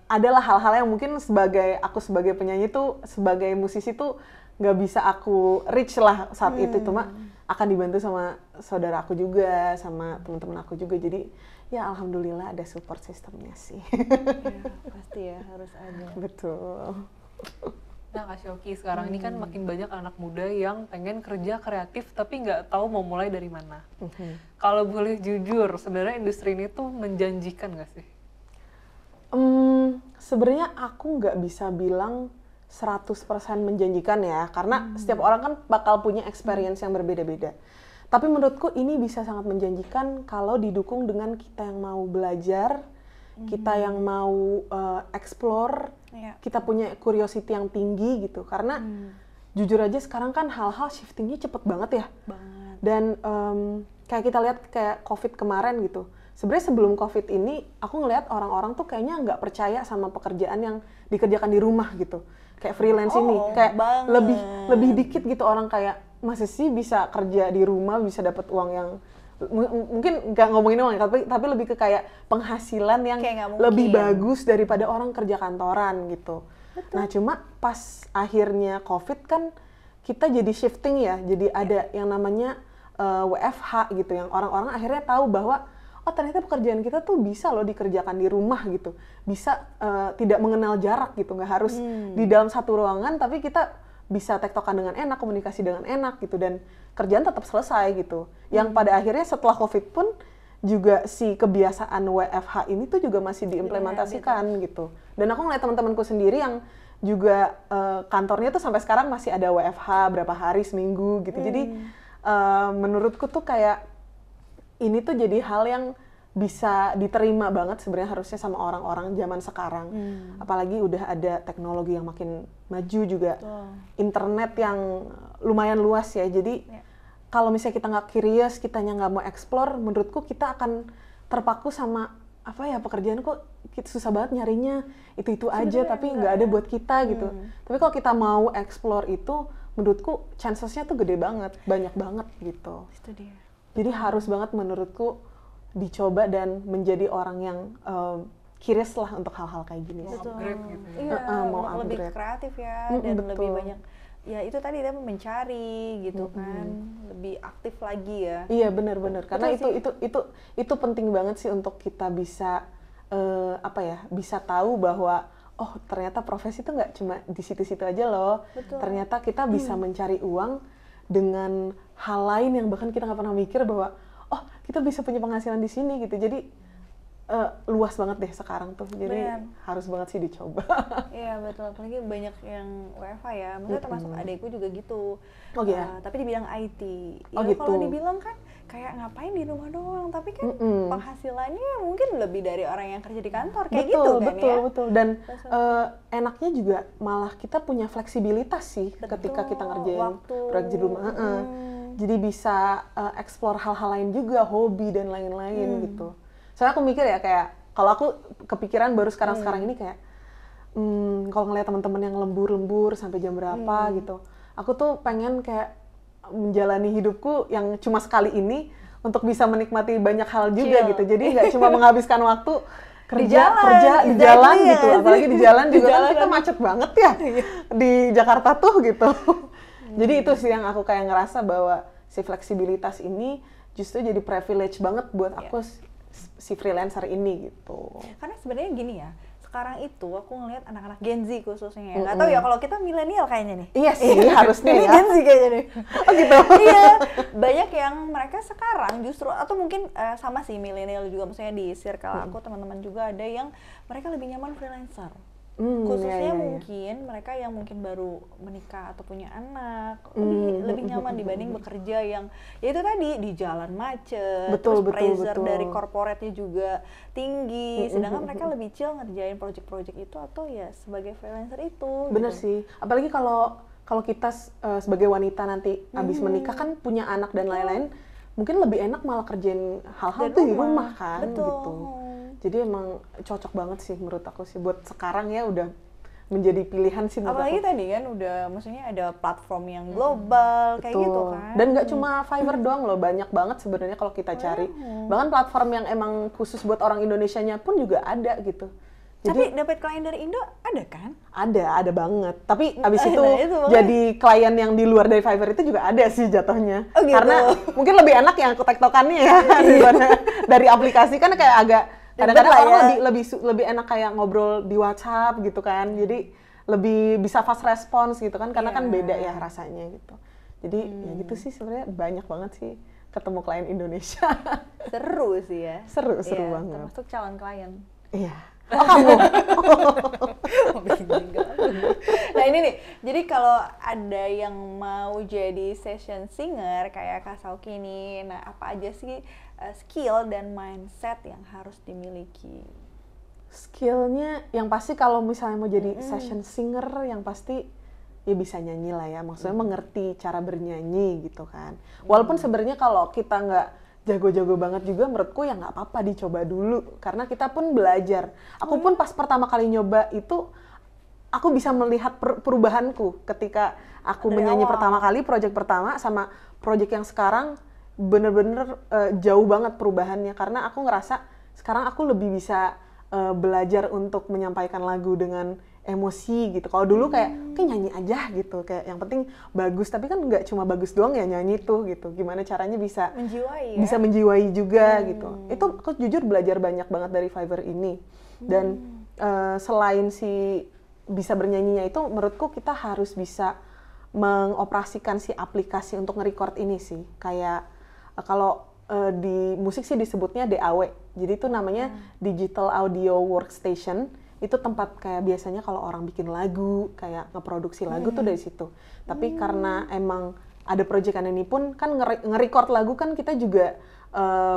adalah hal-hal yang mungkin sebagai penyanyi tuh, sebagai musisi tuh nggak bisa aku reach lah saat itu, cuma akan dibantu sama saudara aku juga, sama teman-teman aku juga. Jadi ya alhamdulillah ada support sistemnya sih. Ya, pasti ya harus ada. Betul. Nah Kak Shoki, sekarang ini kan makin banyak anak muda yang pengen kerja kreatif tapi nggak tahu mau mulai dari mana. Kalau boleh jujur, sebenarnya industri ini tuh menjanjikan nggak sih? Sebenarnya aku nggak bisa bilang 100% menjanjikan ya, karena setiap orang kan bakal punya experience yang berbeda-beda. Tapi menurutku ini bisa sangat menjanjikan kalau didukung dengan kita yang mau belajar, kita yang mau explore, kita punya curiosity yang tinggi gitu. Karena jujur aja sekarang kan hal-hal shiftingnya cepet banget ya. Dan kayak kita lihat kayak COVID kemarin gitu. Sebenarnya sebelum COVID ini, aku ngelihat orang-orang tuh kayaknya nggak percaya sama pekerjaan yang dikerjakan di rumah gitu. Kayak freelance ini, kayak lebih dikit gitu orang kayak, masa sih bisa kerja di rumah, bisa dapat uang yang mungkin nggak ngomongin uang, tapi lebih ke kayak penghasilan yang lebih bagus daripada orang kerja kantoran gitu. Betul. Nah cuma pas akhirnya COVID kan kita jadi shifting ya, jadi ada yang namanya WFH gitu, yang orang-orang akhirnya tahu bahwa oh ternyata pekerjaan kita tuh bisa loh dikerjakan di rumah gitu, bisa tidak mengenal jarak gitu, nggak harus di dalam satu ruangan, tapi kita bisa tektokan dengan enak, komunikasi dengan enak gitu, dan kerjaan tetap selesai gitu. Yang pada akhirnya setelah COVID pun juga si kebiasaan WFH ini tuh juga masih diimplementasikan gitu. Dan aku ngeliat teman-temanku sendiri yang juga kantornya tuh sampai sekarang masih ada WFH berapa hari seminggu gitu. Jadi menurutku tuh kayak ini tuh jadi hal yang bisa diterima banget sebenarnya harusnya sama orang-orang zaman sekarang. Apalagi udah ada teknologi yang makin maju juga. Internet yang lumayan luas ya. Jadi kalau misalnya kita nggak curious, kitanya nggak mau explore, menurutku kita akan terpaku sama apa ya, pekerjaan kok susah banget nyarinya, itu aja tapi nggak ada buat kita gitu. Tapi kalau kita mau explore itu, menurutku chancesnya tuh gede banget, banyak banget gitu. Itu dia. Jadi harus banget menurutku dicoba dan menjadi orang yang curious lah untuk hal-hal kayak gini. Mau upgrade gitu ya. Iya, mau lebih upgrade. kreatif ya, dan lebih banyak. Ya itu tadi dia mencari gitu kan, lebih aktif lagi ya. Iya benar-benar, karena itu penting banget sih untuk kita bisa bisa tahu bahwa oh ternyata profesi itu nggak cuma di situ-situ aja loh. Ternyata kita bisa mencari uang dengan hal lain yang bahkan kita nggak pernah mikir bahwa oh kita bisa punya penghasilan di sini gitu. Jadi luas banget deh sekarang tuh, jadi harus banget sih dicoba. Iya betul, apalagi banyak yang WFH ya, mungkin termasuk adekku juga gitu. Tapi di bidang IT. Ya gitu. Kalau dibilang kan kayak ngapain di rumah doang, tapi kan penghasilannya mungkin lebih dari orang yang kerja di kantor, kayak gitu kan ya. Betul. Dan enaknya juga malah kita punya fleksibilitas sih ketika kita ngerjain proyek di rumah. Jadi bisa explore hal-hal lain juga, hobi dan lain-lain gitu. Soalnya aku mikir ya kayak, kalau aku kepikiran baru sekarang ini kayak, kalau ngeliat teman-teman yang lembur sampai jam berapa gitu, aku tuh pengen kayak menjalani hidupku yang cuma sekali ini untuk bisa menikmati banyak hal juga gitu. Jadi nggak cuma menghabiskan waktu kerja di jalan gitu, apalagi di jalan juga kan kita macet banget ya di Jakarta tuh gitu. Jadi itu sih yang aku kayak ngerasa bahwa si fleksibilitas ini justru jadi privilege banget buat aku si freelancer ini gitu. Karena sebenarnya gini ya, sekarang itu aku ngelihat anak-anak Gen Z khususnya ya. Nggak tahu ya kalau kita milenial kayaknya nih. Iya sih, harusnya ya. Gen Z kayaknya nih. Oh gitu. Iya, banyak yang mereka sekarang justru, atau mungkin sama sih milenial juga, maksudnya di circle aku teman-teman juga ada yang mereka lebih nyaman freelancer. Khususnya mungkin mereka yang mungkin baru menikah atau punya anak, lebih nyaman dibanding bekerja yang ya itu tadi di jalan macet, terus pressure dari corporate-nya juga tinggi, sedangkan mereka lebih chill ngerjain project-project itu atau ya sebagai freelancer itu. Bener gitu. sih, apalagi kalau kita sebagai wanita nanti abis menikah kan punya anak dan lain-lain, mungkin lebih enak malah kerjain hal-hal tuh di rumah kan gitu. Jadi emang cocok banget sih menurut aku sih, buat sekarang ya udah menjadi pilihan sih menurut apalagi aku. Tadi kan udah, maksudnya ada platform yang global kayak gitu kan. Dan nggak cuma Fiverr doang loh, banyak banget sebenarnya kalau kita cari. Bahkan platform yang emang khusus buat orang Indonesianya pun juga ada gitu. Jadi, tapi dapat klien dari Indo ada kan? Ada banget. Tapi abis itu jadi klien yang di luar dari Fiverr itu juga ada sih jatuhnya. Oh, gitu. Karena mungkin lebih enak yang tektokannya ya daripada dari aplikasi kan kayak agak kadang-kadang orang lebih enak kayak ngobrol di WhatsApp gitu kan. Jadi lebih bisa fast response gitu kan, karena kan beda ya rasanya gitu. Jadi ya gitu sih, sebenarnya banyak banget sih ketemu klien Indonesia. Seru sih ya. Seru banget. Termasuk calon klien. Iya. Oh, kamu. Mau bikin jingle. Nah ini nih, jadi kalau ada yang mau jadi session singer kayak Kak Shauky nih, nah apa aja sih skill dan mindset yang harus dimiliki? Skillnya yang pasti kalau misalnya mau jadi session singer, yang pasti ya bisa nyanyi lah ya, maksudnya mengerti cara bernyanyi gitu kan. Walaupun sebenarnya kalau kita nggak jago-jago banget juga, menurutku ya nggak apa-apa dicoba dulu, karena kita pun belajar. Aku pun pas pertama kali nyoba itu, aku bisa melihat perubahanku ketika aku Dari menyanyi awal. pertama kali, project pertama sama project yang sekarang, bener-bener jauh banget perubahannya, karena aku ngerasa sekarang aku lebih bisa belajar untuk menyampaikan lagu dengan emosi gitu. Kalau dulu kayak nyanyi aja gitu, kayak yang penting bagus, tapi kan nggak cuma bagus doang ya nyanyi tuh gitu. Gimana caranya bisa Menjiwai ya? bisa menjiwai juga gitu. Itu aku jujur belajar banyak banget dari Fiverr ini. Dan selain si bisa bernyanyinya itu, menurutku kita harus bisa mengoperasikan si aplikasi untuk nge-record ini sih. Kayak kalau di musik sih disebutnya DAW. Jadi itu namanya Digital Audio Workstation. Itu tempat kayak biasanya kalau orang bikin lagu, kayak ngeproduksi lagu tuh dari situ. Tapi karena emang ada proyekan ini pun kan nge-record lagu kan kita juga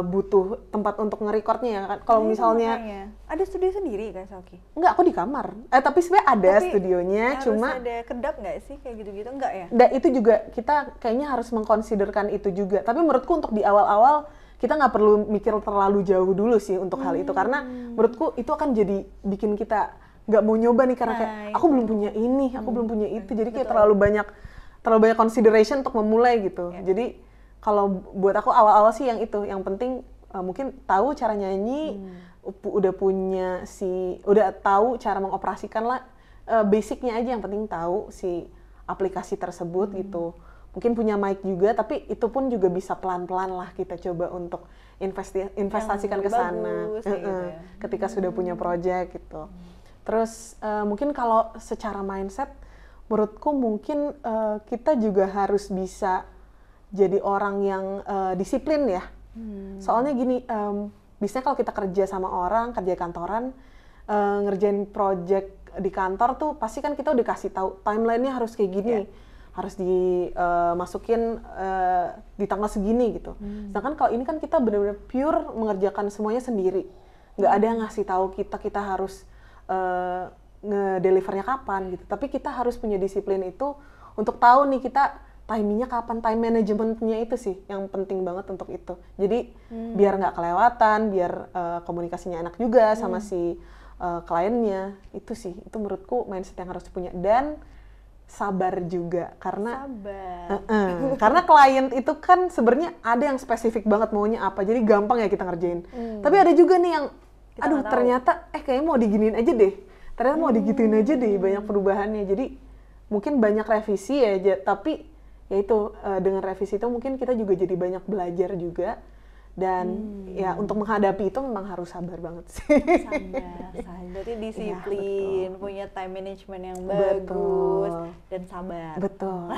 butuh tempat untuk nge-recordnya ya kan. Kalau misalnya Makanya. Ada studio sendiri Kak Shauky? enggak, aku di kamar. Tapi sebenarnya ada studionya, harus cuma ada kedap nggak sih kayak gitu-gitu? Enggak ya? dan itu juga kita kayaknya harus mengkonsiderkan itu juga. Tapi menurutku untuk di awal-awal kita nggak perlu mikir terlalu jauh dulu sih untuk hal itu, karena menurutku itu akan jadi bikin kita nggak mau nyoba nih, karena kayak aku belum punya ini, aku belum punya itu, jadi kayak terlalu banyak consideration untuk memulai gitu. Jadi kalau buat aku awal-awal sih yang itu, yang penting mungkin tahu cara nyanyi, udah tahu cara mengoperasikan lah, basicnya aja, yang penting tahu si aplikasi tersebut gitu. Mungkin punya mic juga, tapi itu pun juga bisa pelan-pelan lah kita coba untuk investasikan ke sana bagus, kayak gitu ya. ketika sudah punya project gitu. Terus mungkin kalau secara mindset, menurutku mungkin kita juga harus bisa jadi orang yang disiplin ya. Soalnya gini, biasanya kalau kita kerja sama orang, kerja kantoran, ngerjain project di kantor tuh pasti kan kita udah kasih tahu timeline-nya harus kayak gini, harus dimasukin di tanggal segini gitu. Sedangkan kalau ini kan kita benar-benar pure mengerjakan semuanya sendiri, nggak ada yang ngasih tahu kita harus ngedelivernya kapan gitu. Tapi kita harus punya disiplin itu untuk tahu nih kita timingnya kapan, time managementnya itu sih yang penting banget untuk itu. Jadi biar nggak kelewatan, biar komunikasinya enak juga sama si kliennya. Itu sih, itu menurutku mindset yang harus dipunya. Dan sabar juga, karena karena klien itu kan sebenarnya ada yang spesifik banget maunya apa, jadi gampang ya kita ngerjain. Tapi ada juga nih yang aduh ternyata kayaknya mau diginiin aja deh, ternyata mau digituin aja deh, banyak perubahannya. Jadi mungkin banyak revisi ya, tapi ya itu dengan revisi itu mungkin kita juga jadi banyak belajar juga. Dan ya untuk menghadapi itu memang harus sabar banget sih. Sabar. Berarti disiplin, punya time management yang bagus, dan sabar. Betul.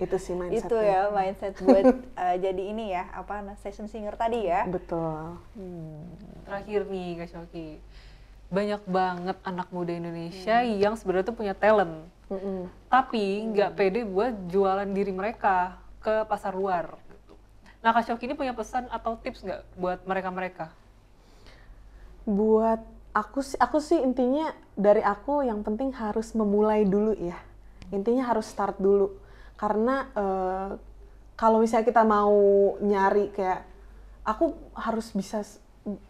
Itu sih mindsetnya. Itu ya mindset buat jadi ini ya, session singer tadi ya. Betul. Terakhir nih Kak Shauky, banyak banget anak muda Indonesia yang sebenarnya tuh punya talent, tapi nggak pede buat jualan diri mereka ke pasar luar. Nah, Kak Shauky ini punya pesan atau tips nggak buat mereka-mereka? Buat aku sih intinya dari aku yang penting harus memulai dulu ya. Intinya harus start dulu. Karena kalau misalnya kita mau nyari kayak aku harus bisa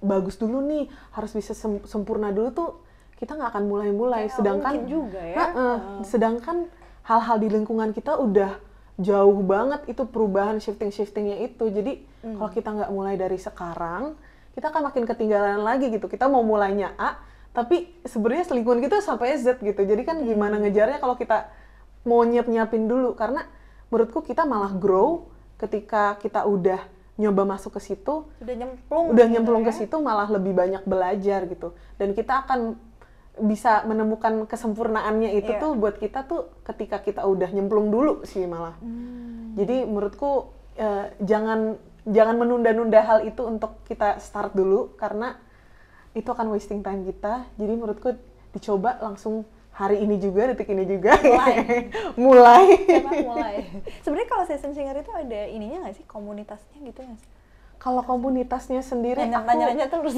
bagus dulu nih, harus bisa sempurna dulu tuh kita nggak akan mulai-mulai. Sedangkan juga ya. Sedangkan hal-hal di lingkungan kita udah jauh banget itu perubahan shiftingnya itu. Jadi kalau kita nggak mulai dari sekarang, kita akan makin ketinggalan lagi gitu. Kita mau mulainya A, tapi sebenarnya lingkungan kita sampai Z gitu. Jadi kan gimana ngejarnya kalau kita mau nyiapin dulu, karena menurutku kita malah grow ketika kita udah nyoba masuk ke situ, udah nyemplung ke situ, malah lebih banyak belajar gitu. Dan kita akan bisa menemukan kesempurnaannya itu tuh buat kita tuh ketika kita udah nyemplung dulu sih malah. Jadi menurutku jangan menunda-nunda hal itu untuk kita start dulu, karena itu akan wasting time kita. Jadi menurutku dicoba langsung hari ini juga, detik ini juga. Mulai. Sebenarnya kalau session singer itu ada ininya nggak sih, komunitasnya gitu nggak sih? Kalau komunitasnya sendiri nanya terus.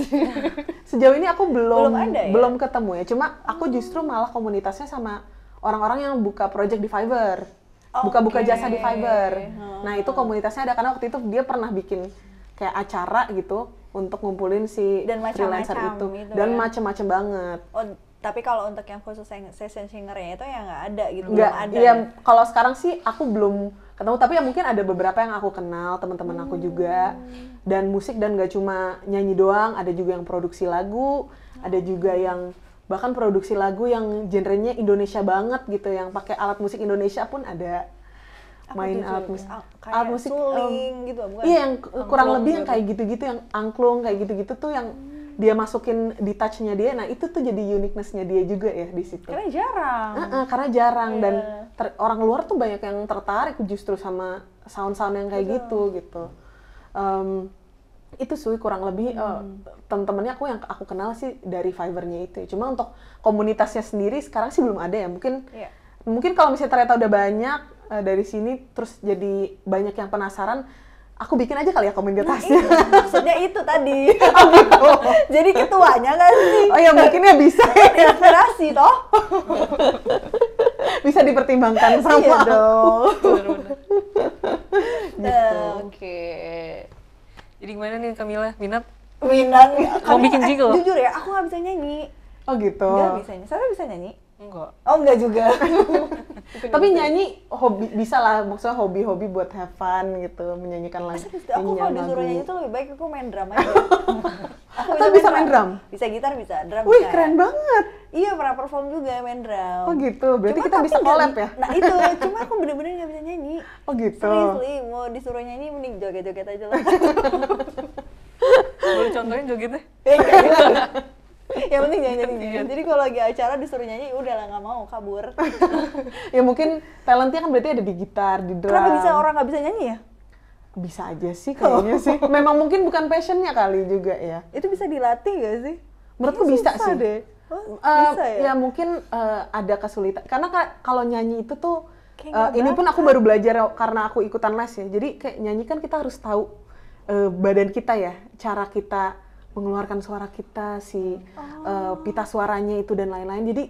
Sejauh ini aku belum ada, ya? belum ketemu ya. Cuma aku justru malah komunitasnya sama orang-orang yang buka project di Fiverr. Buka-buka jasa di Fiverr. Nah, itu komunitasnya ada karena waktu itu dia pernah bikin kayak acara gitu untuk ngumpulin si freelancer itu. Gitu dan ya? macem-macem banget. Oh, tapi kalau untuk yang khusus session singernya itu ya nggak ada gitu. Nggak, belum ada. iya, kalau sekarang sih aku belum ketemu, tapi ya mungkin ada beberapa yang aku kenal, teman-teman aku juga. Dan musik, dan nggak cuma nyanyi doang, ada juga yang produksi lagu, ada juga yang bahkan produksi lagu yang genrenya Indonesia banget gitu, yang pakai alat musik Indonesia pun ada. Main alat musik suling gitu, bukan? Iya, yang kurang lebih yang gitu. kayak gitu-gitu, yang angklung kayak gitu-gitu tuh yang dia masukin di touch-nya dia. Nah, itu tuh jadi uniqueness-nya dia juga ya di situ. Karena jarang. Karena jarang dan orang luar tuh banyak yang tertarik justru sama sound-sound yang kayak gitu. Itu sih kurang lebih temen-temennya aku kenal sih dari Fiverr-nya itu. Cuma untuk komunitasnya sendiri sekarang sih belum ada ya. Mungkin kalau misalnya ternyata udah banyak dari sini, terus jadi banyak yang penasaran, aku bikin aja kali ya komunitasnya. Maksudnya itu tadi. Gitu. Jadi ketuanya nggak sih? Oh ya, mungkin ya bisa. Inspirasi toh. Bisa dipertimbangkan sama iya dong. Gitu. Oke. Jadi gimana nih Camilla, minat? Minat. Mau bikin jingle? Jujur ya, aku nggak bisa nyanyi. Oh gitu. Nggak bisa nyanyi. Saya bisa nyanyi? Enggak. Oh enggak juga. Tapi nyanyi hobi bisa lah, maksudnya hobi-hobi buat have fun gitu, menyanyikan lagu. Aku kalau disuruh nyanyi tuh lebih baik aku main drum aja. Atau bisa main drum? Bisa gitar, bisa drum. Wih, bisa. keren banget. Iya, pernah perform juga main drum. Oh gitu, berarti Cuma kita tapi bisa collab ya? Nah itu, cuma aku bener-bener nggak bisa nyanyi. Oh gitu. Seriously, mau disuruh nyanyi mending joget-joget aja lah. Boleh contohin jogetnya? Yang penting jangan nyanyi. Jadi kalau lagi acara disuruh nyanyi, udah lah, nggak mau, kabur. Ya mungkin talentnya kan berarti ada di gitar, di drum. Kenapa bisa orang nggak bisa nyanyi ya? Bisa aja sih kayaknya sih. Memang mungkin bukan passionnya kali juga ya. Itu bisa dilatih gak sih? Menurutku bisa Susah sih. deh. Bisa ya? Ya mungkin ada kesulitan. Karena kalau nyanyi itu tuh, Kayak nggak ini pun aku baru belajar karena aku ikutan les ya. Jadi kayak nyanyi kan kita harus tahu badan kita ya, cara kita mengeluarkan suara kita, pita suaranya itu dan lain-lain. Jadi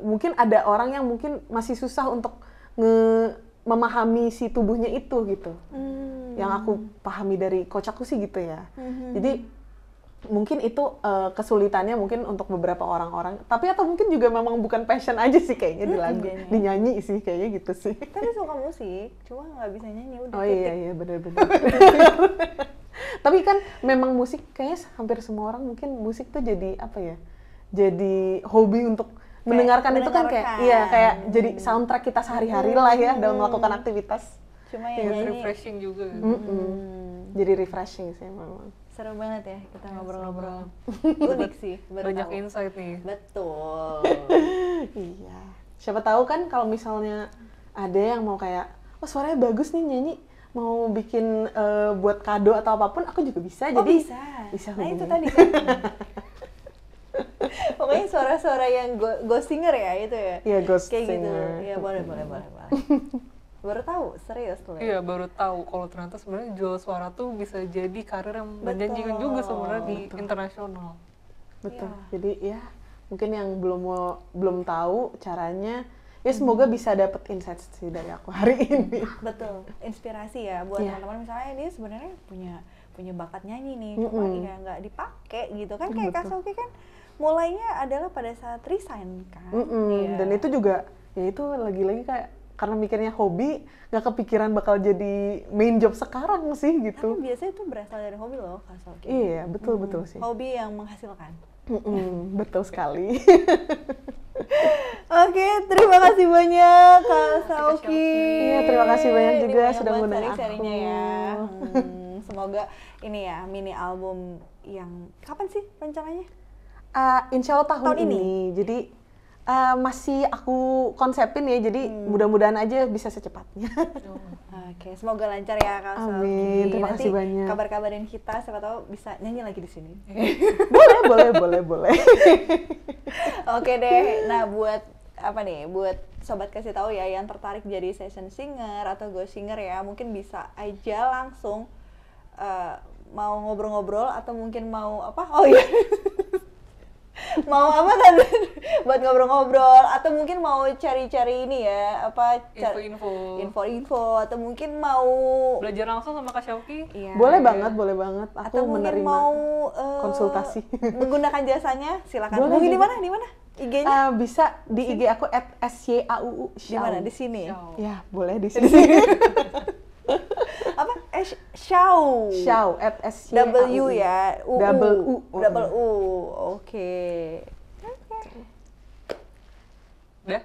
mungkin ada orang yang mungkin masih susah untuk memahami si tubuhnya itu gitu. Yang aku pahami dari coach aku sih gitu ya. Jadi mungkin itu kesulitannya mungkin untuk beberapa orang-orang. Tapi atau mungkin juga memang bukan passion aja sih kayaknya di lagu, di nyanyi sih kayaknya gitu sih. Tapi suka musik, cuma nggak bisa nyanyi udah. Oh iya benar-benar. Tapi kan memang musik kayaknya hampir semua orang mungkin musik tuh jadi apa ya? Jadi hobi untuk mendengarkan itu kan kayak jadi soundtrack kita sehari-hari lah ya dalam melakukan aktivitas. Cuma yang nyanyi refreshing juga. Jadi refreshing sih memang. Seru banget ya kita ngobrol-ngobrol. Unik sih, banyak insight nih. Betul. Iya. Siapa tahu kan kalau misalnya ada yang mau kayak, oh suaranya bagus nih nyanyi, mau bikin buat kado atau apapun, aku juga bisa. Oh, jadi bisa hubungi. Nah itu tadi kan. Pokoknya suara-suara yang ghost singer ya itu ya. Iya, ghost kayak singer. gitu. Iya boleh. Baru tahu, serius loh. Iya, baru tahu kalau ternyata sebenarnya jual suara tuh bisa jadi karir yang menjanjikan juga sebenarnya di internasional. Betul. Jadi ya mungkin yang belum tahu caranya, ya semoga bisa dapet insight sih dari aku hari ini. Betul, inspirasi ya buat teman-teman misalnya dia sebenarnya punya bakat nyanyi nih, cuma ya nggak dipakai gitu kan, kayak Kak Soki kan mulainya adalah pada saat resign kan. Dan itu juga ya itu lagi-lagi kayak karena mikirnya hobi, nggak kepikiran bakal jadi main job sekarang sih gitu. Tapi biasanya itu berasal dari hobi loh Kak Soki. Iya betul sih. Hobi yang menghasilkan. Betul sekali. Oke, terima kasih banyak Kak Soki. Iya, terima kasih banyak juga sudah mengundang aku. Sharing-sharingnya ya. Semoga ini ya mini album yang kapan sih rencananya? Insya Allah tahun ini. Jadi Masih aku konsepin ya, jadi mudah-mudahan aja bisa secepatnya. Oke, semoga lancar ya Kak Shoki. Amin, terima kasih banyak. Kabar-kabarin kita, siapa tahu bisa nyanyi lagi di sini. Boleh. Oke deh, nah buat buat sobat kasih tahu ya yang tertarik jadi session singer atau ghost singer ya, mungkin bisa aja langsung mau ngobrol-ngobrol atau mungkin mau mau apa tadi buat ngobrol-ngobrol atau mungkin mau cari-cari ini ya info-info atau mungkin mau belajar langsung sama Kak Shoki. Iya. Boleh banget aku atau mungkin menerima mau konsultasi menggunakan jasanya silakan. Boleh, Mungkin di mana IG-nya? Bisa di IG aku @syauu. Di mana? Di sini. Ya, boleh di sini. Apa? Xiao. W ya. Double U. Oke. Udah?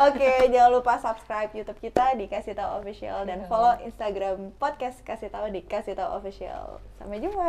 Oke, jangan lupa subscribe YouTube kita di Kasih Tahu Official dan follow Instagram podcast Kasih Tahu di Kasih Tahu Official. Sampai jumpa.